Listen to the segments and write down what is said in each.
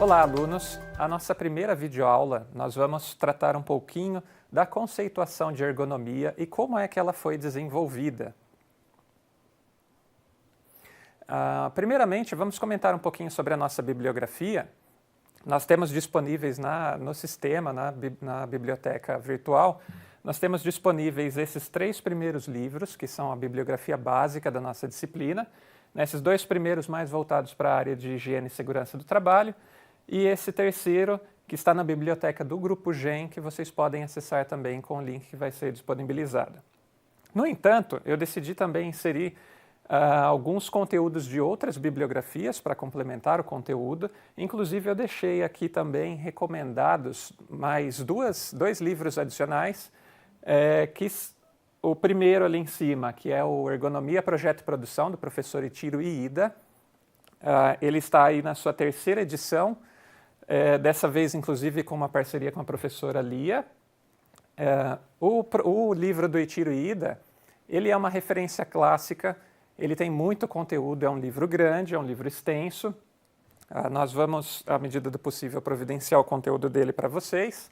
Olá, alunos! A nossa primeira videoaula, nós vamos tratar um pouquinho da conceituação de ergonomia e como é que ela foi desenvolvida. Primeiramente, vamos comentar um pouquinho sobre a nossa bibliografia. Nós temos disponíveis no sistema, na biblioteca virtual, nós temos disponíveis esses 3 primeiros livros, que são a bibliografia básica da nossa disciplina, esses 2 primeiros mais voltados para a área de higiene e segurança do trabalho, e esse terceiro, que está na biblioteca do Grupo GEM, que vocês podem acessar também com o link que vai ser disponibilizado. No entanto, eu decidi também inserir alguns conteúdos de outras bibliografias para complementar o conteúdo. Inclusive, eu deixei aqui também recomendados mais dois livros adicionais, o primeiro ali em cima, que é o Ergonomia, Projeto e Produção, do professor Ichiro Iida. Ele está aí na sua 3ª edição, dessa vez, inclusive, com uma parceria com a professora Lia. O livro do Ichiro Iida, ele é uma referência clássica, ele tem muito conteúdo, é um livro grande, é um livro extenso. Nós vamos, à medida do possível, providenciar o conteúdo dele para vocês.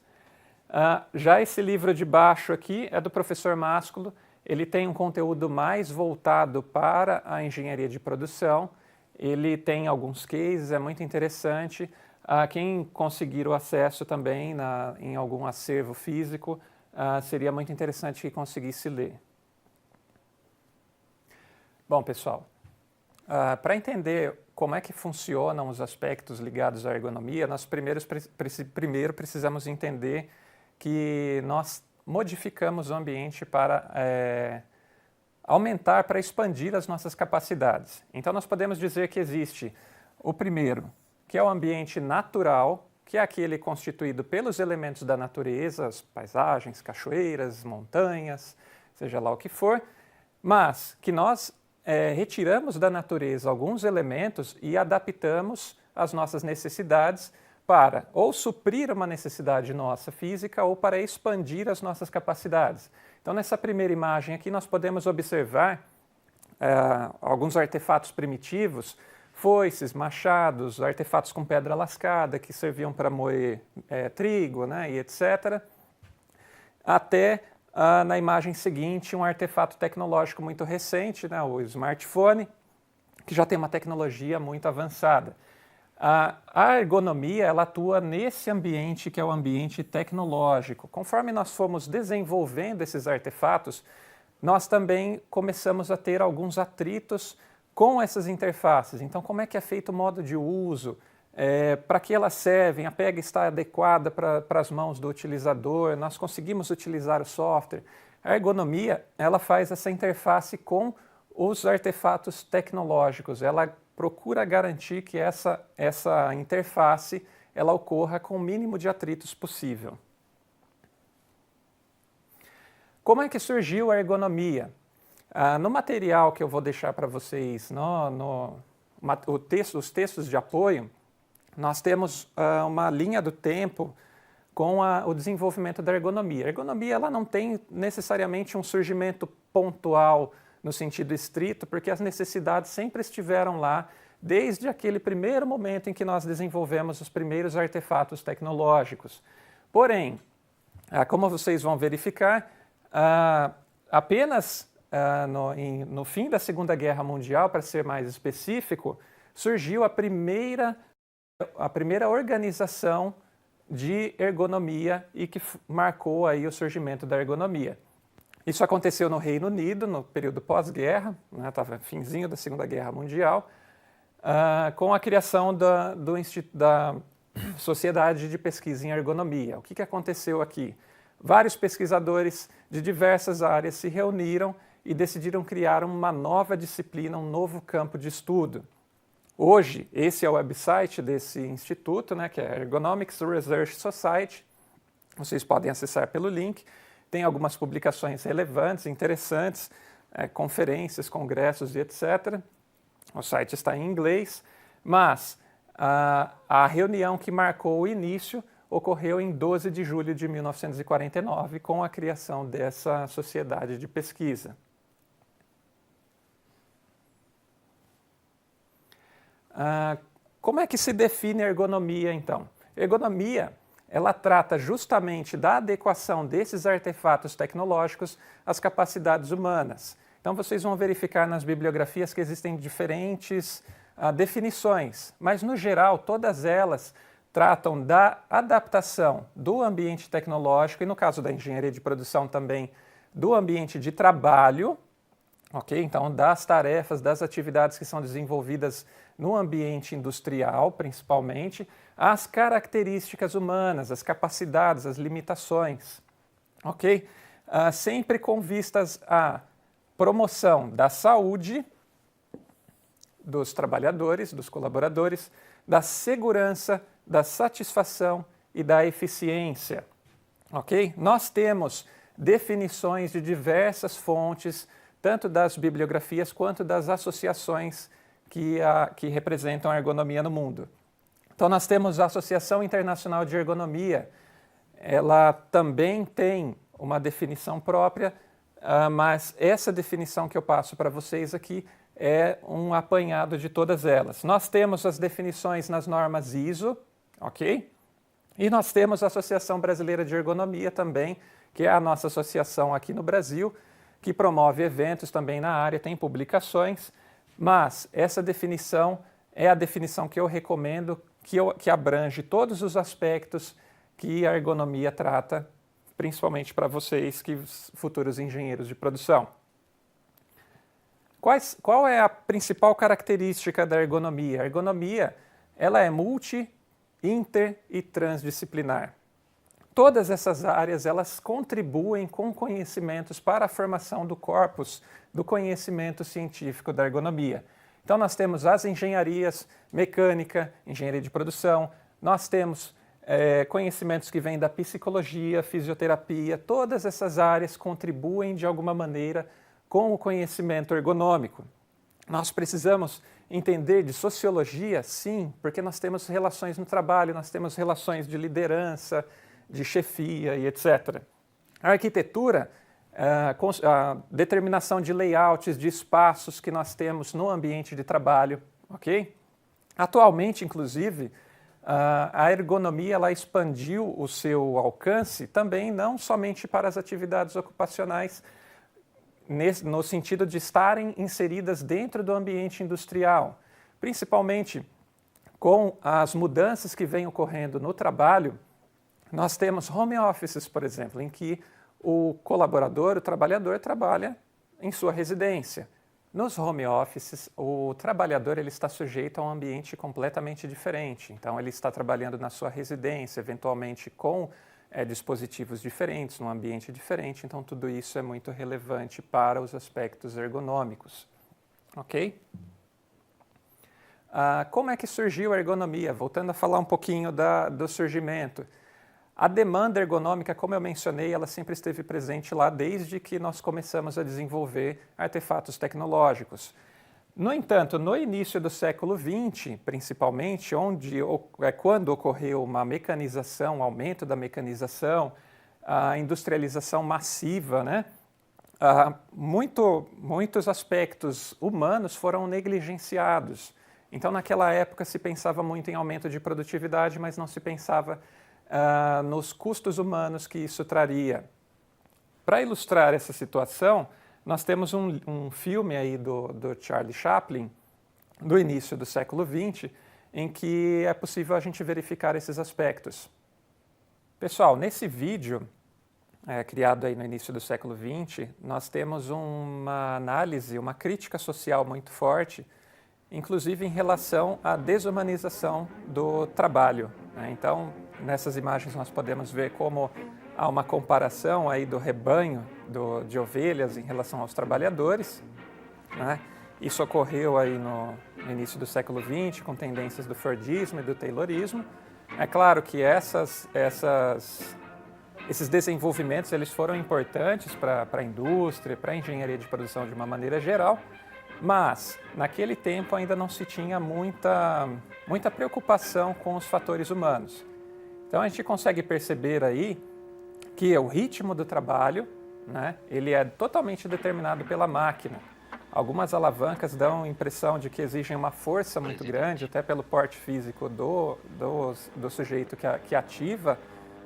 Já esse livro de baixo aqui é do professor Másculo, ele tem um conteúdo mais voltado para a engenharia de produção, ele tem alguns cases, é muito interessante. Quem conseguir o acesso também em algum acervo físico, seria muito interessante que conseguisse ler. Bom, pessoal, para entender como é que funcionam os aspectos ligados à ergonomia, nós primeiro precisamos entender que nós modificamos o ambiente para aumentar, para expandir as nossas capacidades. Então, nós podemos dizer que existe o primeiro, que é o ambiente natural, que é aquele constituído pelos elementos da natureza, as paisagens, cachoeiras, montanhas, seja lá o que for, mas que nós retiramos da natureza alguns elementos e adaptamos às nossas necessidades para ou suprir uma necessidade nossa física ou para expandir as nossas capacidades. Então, nessa primeira imagem aqui, nós podemos observar alguns artefatos primitivos, foices, machados, artefatos com pedra lascada que serviam para moer trigo, e etc. Até na imagem seguinte, um artefato tecnológico muito recente, o smartphone, que já tem uma tecnologia muito avançada. A ergonomia, ela atua nesse ambiente que é o ambiente tecnológico. Conforme nós fomos desenvolvendo esses artefatos, nós também começamos a ter alguns atritos com essas interfaces. Então, como é que é feito o modo de uso? Para que elas servem? A pega está adequada para as mãos do utilizador? Nós conseguimos utilizar o software? A ergonomia, ela faz essa interface com os artefatos tecnológicos. Ela procura garantir que essa interface ela ocorra com o mínimo de atritos possível. Como é que surgiu a ergonomia? No material que eu vou deixar para vocês, os textos de apoio, nós temos uma linha do tempo com o desenvolvimento da ergonomia. A ergonomia ela não tem necessariamente um surgimento pontual no sentido estrito, porque as necessidades sempre estiveram lá desde aquele primeiro momento em que nós desenvolvemos os primeiros artefatos tecnológicos. Porém, como vocês vão verificar, apenas no fim da Segunda Guerra Mundial, para ser mais específico, surgiu a primeira organização de ergonomia e que marcou aí o surgimento da ergonomia. Isso aconteceu no Reino Unido, no período pós-guerra, estava finzinho da Segunda Guerra Mundial, com a criação da Sociedade de Pesquisa em Ergonomia. O que aconteceu aqui? Vários pesquisadores de diversas áreas se reuniram e decidiram criar uma nova disciplina, um novo campo de estudo. Hoje, esse é o website desse instituto, que é Ergonomics Research Society. Vocês podem acessar pelo link. Tem algumas publicações relevantes, interessantes, conferências, congressos e etc. O site está em inglês, mas a reunião que marcou o início ocorreu em 12 de julho de 1949, com a criação dessa sociedade de pesquisa. Como é que se define ergonomia, então? Ergonomia, ela trata justamente da adequação desses artefatos tecnológicos às capacidades humanas. Então, vocês vão verificar nas bibliografias que existem diferentes definições, mas, no geral, todas elas tratam da adaptação do ambiente tecnológico e, no caso da engenharia de produção também, do ambiente de trabalho, ok? Então, das tarefas, das atividades que são desenvolvidas no ambiente industrial, principalmente, as características humanas, as capacidades, as limitações, ok? Sempre com vistas à promoção da saúde dos trabalhadores, dos colaboradores, da segurança, da satisfação e da eficiência, ok? Nós temos definições de diversas fontes, tanto das bibliografias quanto das associações que representam a ergonomia no mundo. Então, nós temos a Associação Internacional de Ergonomia. Ela também tem uma definição própria, mas essa definição que eu passo para vocês aqui é um apanhado de todas elas. Nós temos as definições nas normas ISO, ok? E nós temos a Associação Brasileira de Ergonomia também, que é a nossa associação aqui no Brasil, que promove eventos também na área, tem publicações, mas essa definição é a definição que eu recomendo, que abrange todos os aspectos que a ergonomia trata, principalmente para vocês, futuros engenheiros de produção. Qual é a principal característica da ergonomia? A ergonomia ela é multi, inter e transdisciplinar. Todas essas áreas elas contribuem com conhecimentos para a formação do corpus do conhecimento científico da ergonomia. Então nós temos as engenharias, mecânica, engenharia de produção, nós temos conhecimentos que vêm da psicologia, fisioterapia, todas essas áreas contribuem de alguma maneira com o conhecimento ergonômico. Nós precisamos entender de sociologia, sim, porque nós temos relações no trabalho, nós temos relações de liderança, de chefia e etc. A arquitetura, a determinação de layouts, de espaços que nós temos no ambiente de trabalho, ok? Atualmente, inclusive, a ergonomia ela expandiu o seu alcance também não somente para as atividades ocupacionais, no sentido de estarem inseridas dentro do ambiente industrial, principalmente com as mudanças que vêm ocorrendo no trabalho. Nós temos home offices, por exemplo, em que o colaborador, o trabalhador, trabalha em sua residência. Nos home offices, o trabalhador ele está sujeito a um ambiente completamente diferente. Então, ele está trabalhando na sua residência, eventualmente com dispositivos diferentes, num ambiente diferente. Então, tudo isso é muito relevante para os aspectos ergonômicos. Ok? Como é que surgiu a ergonomia? Voltando a falar um pouquinho do surgimento. A demanda ergonômica, como eu mencionei, ela sempre esteve presente lá desde que nós começamos a desenvolver artefatos tecnológicos. No entanto, no início do século XX, principalmente, quando ocorreu uma mecanização, um aumento da a industrialização massiva, né? Muitos aspectos humanos foram negligenciados. Então, naquela época, se pensava muito em aumento de produtividade, mas não se pensava nos custos humanos que isso traria. Para ilustrar essa situação, nós temos um filme aí do Charlie Chaplin, do início do século XX, em que é possível a gente verificar esses aspectos. Pessoal, nesse vídeo, criado aí no início do século XX, nós temos uma análise, uma crítica social muito forte, inclusive em relação à desumanização do trabalho, né? Então, nessas imagens nós podemos ver como há uma comparação aí do rebanho de ovelhas em relação aos trabalhadores, né? Isso ocorreu aí no início do século XX, com tendências do Fordismo e do Taylorismo. É claro que esses desenvolvimentos eles foram importantes para a indústria, para a engenharia de produção de uma maneira geral, mas naquele tempo ainda não se tinha muita preocupação com os fatores humanos. Então a gente consegue perceber aí que o ritmo do trabalho, né, ele é totalmente determinado pela máquina. Algumas alavancas dão a impressão de que exigem uma força muito grande, até pelo porte físico do sujeito que ativa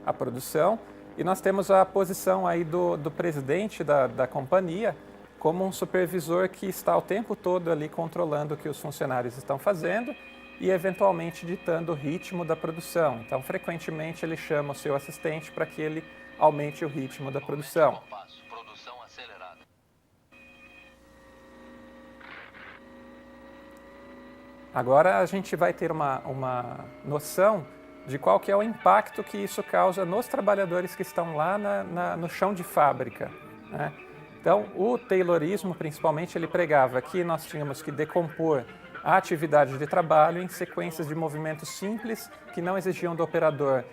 a produção. E nós temos a posição aí do presidente da companhia como um supervisor que está o tempo todo ali controlando o que os funcionários estão fazendo e eventualmente ditando o ritmo da produção. Então, frequentemente ele chama o seu assistente para que ele aumente o ritmo da produção. Agora a gente vai ter uma noção de qual que é o impacto que isso causa nos trabalhadores que estão lá no chão de fábrica, né? Então, o Taylorismo, principalmente, ele pregava que nós tínhamos que decompor a atividade de trabalho em sequências de movimentos simples que não exigiam do operador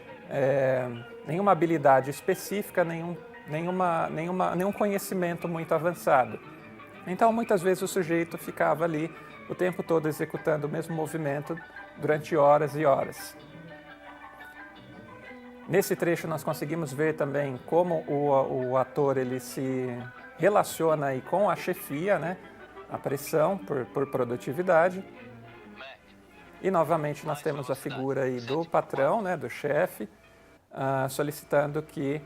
nenhuma habilidade específica, nenhum conhecimento muito avançado. Então, muitas vezes o sujeito ficava ali o tempo todo executando o mesmo movimento durante horas e horas. Nesse trecho nós conseguimos ver também como o ator ele se relaciona aí com a chefia, né? A pressão por produtividade. E novamente nós temos a figura aí do patrão, né? Do chefe, solicitando que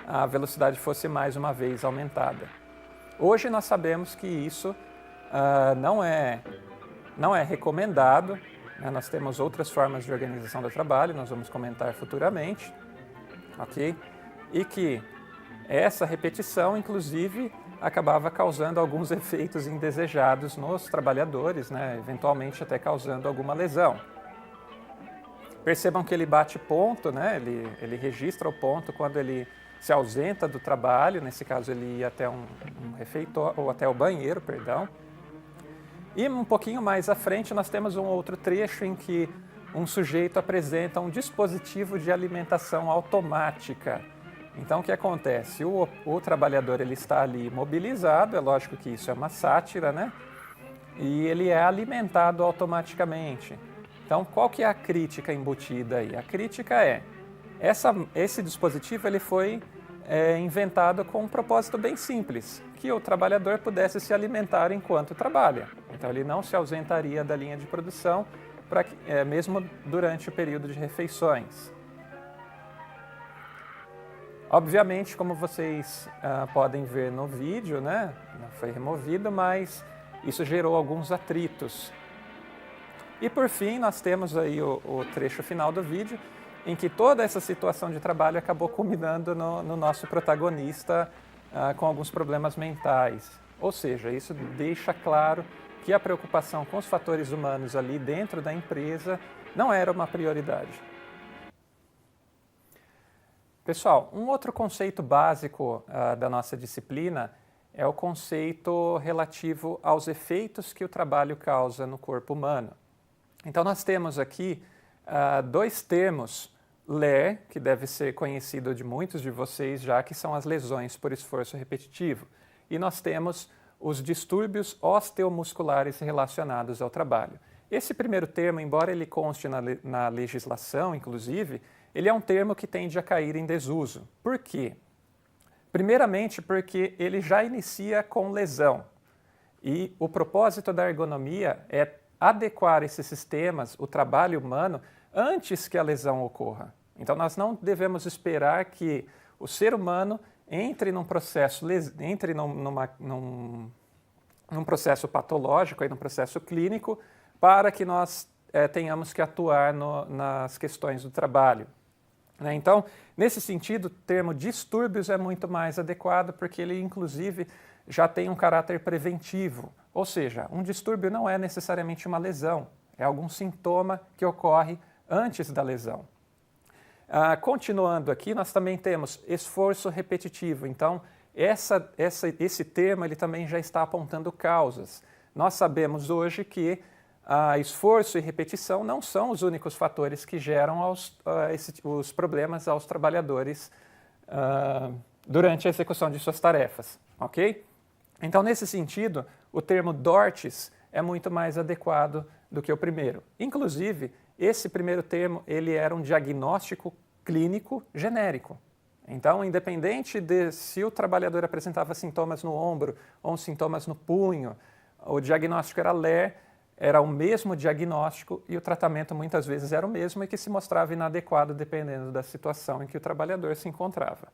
a velocidade fosse mais uma vez aumentada. Hoje nós sabemos que isso não é recomendado, né? Nós temos outras formas de organização do trabalho, nós vamos comentar futuramente, ok? E que essa repetição, inclusive, acabava causando alguns efeitos indesejados nos trabalhadores, né? Eventualmente até causando alguma lesão. Percebam que ele bate ponto, né? Ele registra o ponto quando ele se ausenta do trabalho, nesse caso ele ia até um refeitório, ou até o banheiro, perdão. E um pouquinho mais à frente nós temos um outro trecho em que um sujeito apresenta um dispositivo de alimentação automática. Então o que acontece? O trabalhador ele está ali mobilizado, é lógico que isso é uma sátira, né? E ele é alimentado automaticamente. Então qual que é a crítica embutida aí? A crítica é, esse dispositivo ele foi inventado com um propósito bem simples, que o trabalhador pudesse se alimentar enquanto trabalha. Então ele não se ausentaria da linha de produção, mesmo durante o período de refeições. Obviamente, como vocês podem ver no vídeo, né, não foi removido, mas isso gerou alguns atritos. E por fim, nós temos aí o trecho final do vídeo, em que toda essa situação de trabalho acabou culminando no nosso protagonista com alguns problemas mentais. Ou seja, isso deixa claro que a preocupação com os fatores humanos ali dentro da empresa não era uma prioridade. Pessoal, um outro conceito básico da nossa disciplina é o conceito relativo aos efeitos que o trabalho causa no corpo humano. Então nós temos aqui dois termos, LER, que deve ser conhecido de muitos de vocês já, que são as lesões por esforço repetitivo. E nós temos os distúrbios osteomusculares relacionados ao trabalho. Esse primeiro termo, embora ele conste na legislação, inclusive, ele é um termo que tende a cair em desuso. Por quê? Primeiramente porque ele já inicia com lesão. E o propósito da ergonomia é adequar esses sistemas, o trabalho humano, antes que a lesão ocorra. Então nós não devemos esperar que o ser humano entre num processo, num processo patológico, num processo clínico, para que nós tenhamos que atuar nas questões do trabalho. Né? Então, nesse sentido, o termo distúrbios é muito mais adequado, porque ele, inclusive, já tem um caráter preventivo. Ou seja, um distúrbio não é necessariamente uma lesão, é algum sintoma que ocorre antes da lesão. Continuando aqui, nós também temos esforço repetitivo. Então, esse termo ele também já está apontando causas. Nós sabemos hoje que esforço e repetição não são os únicos fatores que geram os problemas aos trabalhadores durante a execução de suas tarefas, ok? Então, nesse sentido, o termo DORTS é muito mais adequado do que o primeiro. Inclusive, esse primeiro termo ele era um diagnóstico clínico genérico. Então, independente de se o trabalhador apresentava sintomas no ombro ou sintomas no punho, o diagnóstico era LER, era o mesmo diagnóstico e o tratamento muitas vezes era o mesmo e que se mostrava inadequado dependendo da situação em que o trabalhador se encontrava.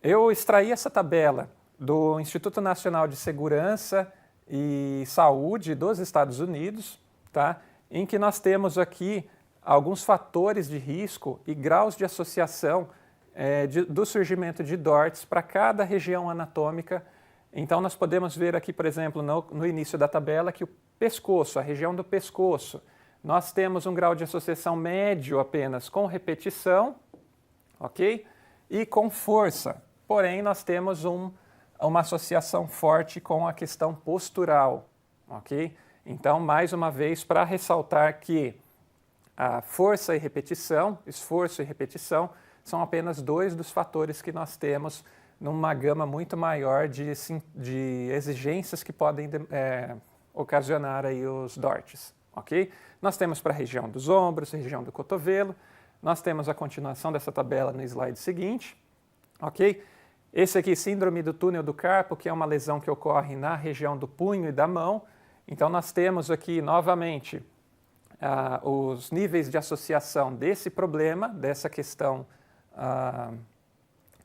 Eu extraí essa tabela do Instituto Nacional de Segurança e Saúde dos Estados Unidos, tá? Em que nós temos aqui alguns fatores de risco e graus de associação do surgimento de DORTs para cada região anatômica. Então, nós podemos ver aqui, por exemplo, no início da tabela, que o pescoço, a região do pescoço, nós temos um grau de associação médio apenas com repetição, ok? E com força. Porém, nós temos uma associação forte com a questão postural, ok? Então, mais uma vez, para ressaltar que a força e repetição, esforço e repetição, são apenas dois dos fatores que nós temos numa gama muito maior de exigências que podem ocasionar aí os DORTs, ok? Nós temos para a região dos ombros, região do cotovelo, nós temos a continuação dessa tabela no slide seguinte, ok? Esse aqui, síndrome do túnel do carpo, que é uma lesão que ocorre na região do punho e da mão. Então, nós temos aqui, novamente, os níveis de associação desse problema, dessa questão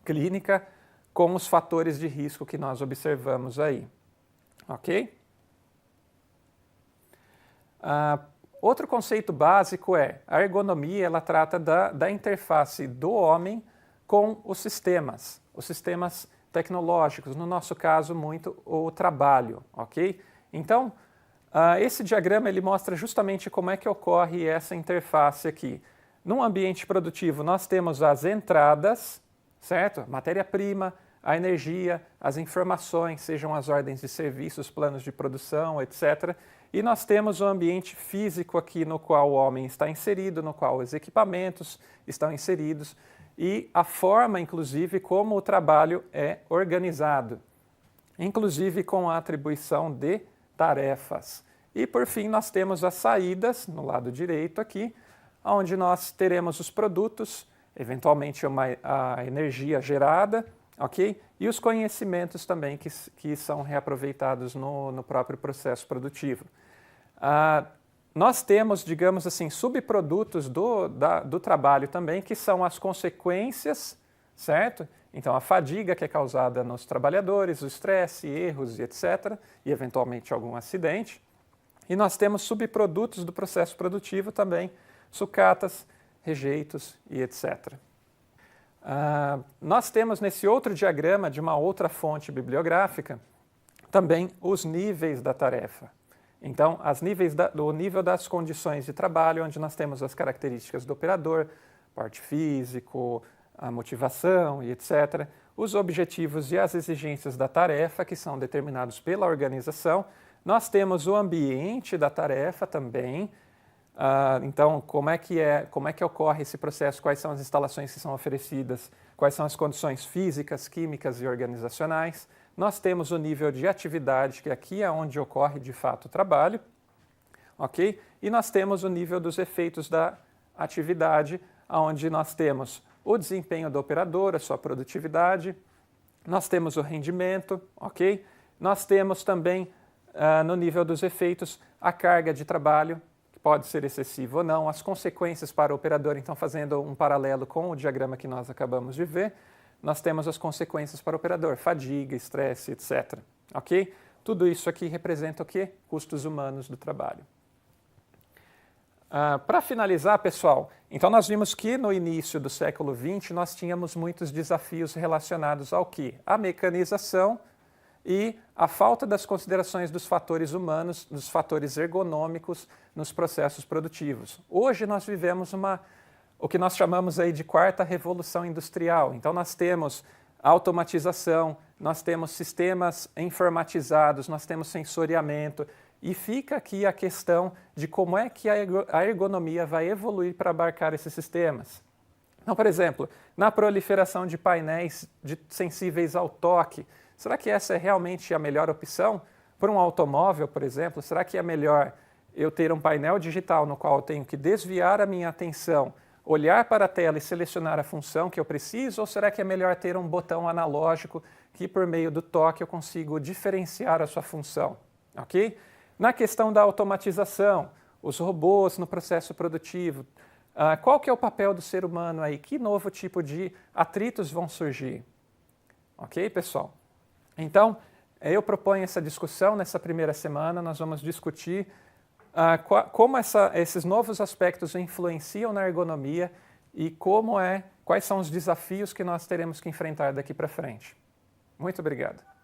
clínica, com os fatores de risco que nós observamos aí. Ok? Outro conceito básico é a ergonomia, ela trata da interface do homem com os sistemas tecnológicos, no nosso caso, muito o trabalho, ok? Então, esse diagrama ele mostra justamente como é que ocorre essa interface aqui. Num ambiente produtivo, nós temos as entradas, certo? Matéria-prima, a energia, as informações, sejam as ordens de serviços, planos de produção, etc. E nós temos o ambiente físico aqui no qual o homem está inserido, no qual os equipamentos estão inseridos e a forma, inclusive, como o trabalho é organizado, inclusive com a atribuição de tarefas. E, por fim, nós temos as saídas, no lado direito aqui, onde nós teremos os produtos, eventualmente a energia gerada, ok? E os conhecimentos também que são reaproveitados no próprio processo produtivo. Nós temos, digamos assim, subprodutos do trabalho também, que são as consequências, certo? Então, a fadiga que é causada nos trabalhadores, o estresse, erros e etc., e eventualmente algum acidente. E nós temos subprodutos do processo produtivo também, sucatas, rejeitos e etc. Nós temos nesse outro diagrama de uma outra fonte bibliográfica também os níveis da tarefa. Então, o nível das condições de trabalho, onde nós temos as características do operador, porte físico, a motivação e etc. Os objetivos e as exigências da tarefa, que são determinados pela organização. Nós temos o ambiente da tarefa também. Então, como é que ocorre esse processo, quais são as instalações que são oferecidas, quais são as condições físicas, químicas e organizacionais. Nós temos o nível de atividade, que aqui é onde ocorre de fato o trabalho, ok? E nós temos o nível dos efeitos da atividade, onde nós temos o desempenho do operador, a sua produtividade, nós temos o rendimento, ok? Nós temos também, no nível dos efeitos, a carga de trabalho, que pode ser excessiva ou não, as consequências para o operador, então fazendo um paralelo com o diagrama que nós acabamos de ver, nós temos as consequências para o operador, fadiga, estresse, etc. Ok? Tudo isso aqui representa o quê? Custos humanos do trabalho. Para finalizar, pessoal, então nós vimos que no início do século XX nós tínhamos muitos desafios relacionados ao quê? A mecanização e a falta das considerações dos fatores humanos, dos fatores ergonômicos nos processos produtivos. Hoje nós vivemos o que nós chamamos aí de quarta revolução industrial. Então nós temos automatização, nós temos sistemas informatizados, nós temos sensoriamento e fica aqui a questão de como é que a ergonomia vai evoluir para abarcar esses sistemas. Então, por exemplo, na proliferação de painéis sensíveis ao toque, será que essa é realmente a melhor opção? Para um automóvel, por exemplo, será que é melhor eu ter um painel digital no qual eu tenho que desviar a minha atenção, olhar para a tela e selecionar a função que eu preciso, ou será que é melhor ter um botão analógico que por meio do toque eu consigo diferenciar a sua função, ok? Na questão da automatização, os robôs no processo produtivo, qual que é o papel do ser humano aí? Que novo tipo de atritos vão surgir? Ok, pessoal? Então, eu proponho essa discussão nessa primeira semana, nós vamos discutir como esses novos aspectos influenciam na ergonomia e quais são os desafios que nós teremos que enfrentar daqui para frente. Muito obrigado.